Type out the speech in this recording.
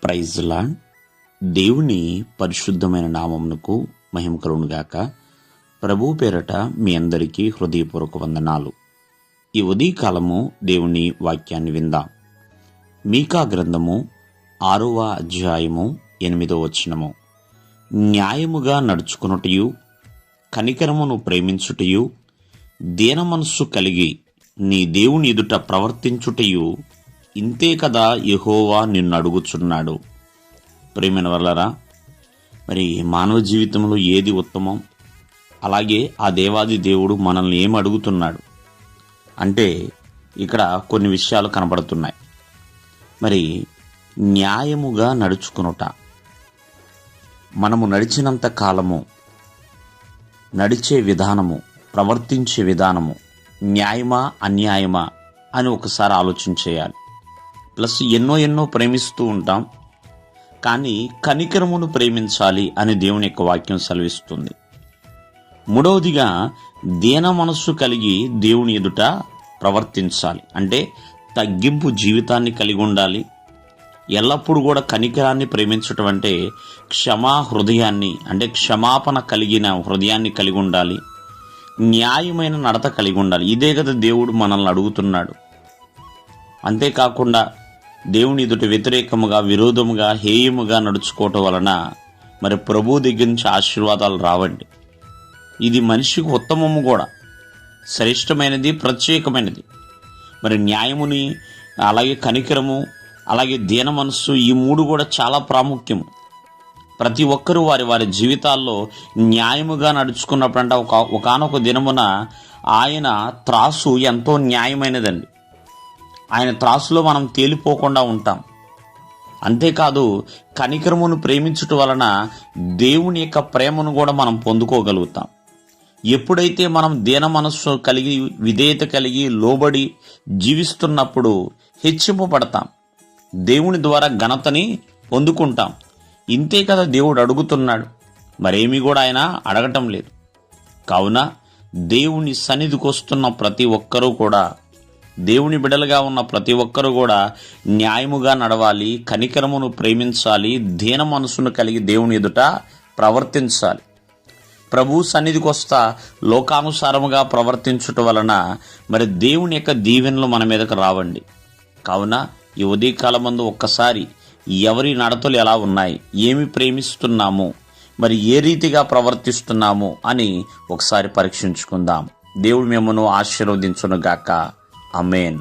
Praise lord. దేవుని పరిశుద్ధమైన నామమునకు మహిమ కలుగునుగాక. ప్రభు పేరట మీ అందరికీ హృదయపూర్వక వందనాలు. ఈ ఉదయకాలము దేవుని వాక్యాన్ని విందాం. మీకా గ్రంథము 6వ అధ్యాయము 8వ వచనము. న్యాయముగా నడుచుకొనుటయు కనికరమును ప్రేమించుటయు దీన మనస్సు కలిగి నీ దేవుని ఎదుట ప్రవర్తించుటయు ఇంతే కదా యెహోవా నిన్ను అడుగుచున్నాడు. ప్రియమైన వాళ్ళరా, మరి మానవ జీవితంలో ఏది ఉత్తమం, అలాగే ఆ దేవాది దేవుడు మనల్ని ఏం అడుగుతున్నాడు అంటే ఇక్కడ కొన్ని విషయాలు కనబడుతున్నాయి. మరి న్యాయముగా నడుచుకొనుట, మనము నడిచినంత కాలము నడిచే విధానము, ప్రవర్తించే విధానము న్యాయమా అన్యాయమా అని ఒకసారి ఆలోచించేయాలి. ప్లస్ ఎన్నో ప్రేమిస్తూ ఉంటాం, కానీ కనికరమును ప్రేమించాలి అని దేవుని యొక్క వాక్యం సెలవిస్తుంది. మూడవదిగా దీన మనస్సు కలిగి దేవుని ఎదుట ప్రవర్తించాలి, అంటే తగ్గింపు జీవితాన్ని కలిగి ఉండాలి. ఎల్లప్పుడూ కూడా కనికరాన్ని ప్రేమించటం అంటే క్షమా హృదయాన్ని, అంటే క్షమాపణ కలిగిన హృదయాన్ని కలిగి ఉండాలి. న్యాయమైన నడత కలిగి ఉండాలి. ఇదే కదా దేవుడు మనల్ని అడుగుతున్నాడు. అంతేకాకుండా దేవుని ఎదుట వ్యతిరేకముగా, విరోధముగా, హేయముగా నడుచుకోవటం వలన మరి ప్రభు దగ్గర నుంచి ఆశీర్వాదాలు రావండి. ఇది మనిషికి ఉత్తమము కూడా, శ్రేష్టమైనది, ప్రత్యేకమైనది. మరి న్యాయముని, అలాగే కనికరము, అలాగే దీన మనస్సు, ఈ మూడు కూడా చాలా ప్రాముఖ్యము. ప్రతి ఒక్కరూ వారి వారి జీవితాల్లో న్యాయముగా నడుచుకున్నప్పుడంటే ఒకానొక దినమున ఆయన త్రాసు ఎంతో న్యాయమైనదండి. ఆయన త్రాసులో మనం తేలిపోకుండా ఉంటాం. అంతేకాదు కనికరమును ప్రేమించుట వలన దేవుని యొక్క ప్రేమను కూడా మనం పొందుకోగలుగుతాం. ఎప్పుడైతే మనం దీన మనస్సు కలిగి, విధేయత కలిగి, లోబడి జీవిస్తున్నప్పుడు హెచ్చింపబడతాం. దేవుని ద్వారా ఘనతని పొందుకుంటాం. ఇంతే కదా దేవుడు అడుగుతున్నాడు, మరేమీ కూడా ఆయన అడగటం లేదు. కావున దేవుని సన్నిధికి వస్తున్న ప్రతి ఒక్కరూ కూడా, దేవుని బిడ్డలుగా ఉన్న ప్రతి ఒక్కరూ కూడా న్యాయముగా నడవాలి, కనికరమును ప్రేమించాలి, దీన మనసును కలిగి దేవుని ఎదుట ప్రవర్తించాలి. ప్రభు సన్నిధికి వస్తా లోకానుసారముగా ప్రవర్తించుట వలన మరి దేవుని యొక్క దీవెనలు మన మీదకు రావండి. కావున ఈ ఉదయకాలమందు ఒక్కసారి ఎవరి నడతలు ఎలా ఉన్నాయి, ఏమి ప్రేమిస్తున్నాము, మరి ఏ రీతిగా ప్రవర్తిస్తున్నాము అని ఒకసారి పరీక్షించుకుందాం. దేవుడు మిమ్మల్ని ఆశీర్వదించును గాక. ఆమేన్.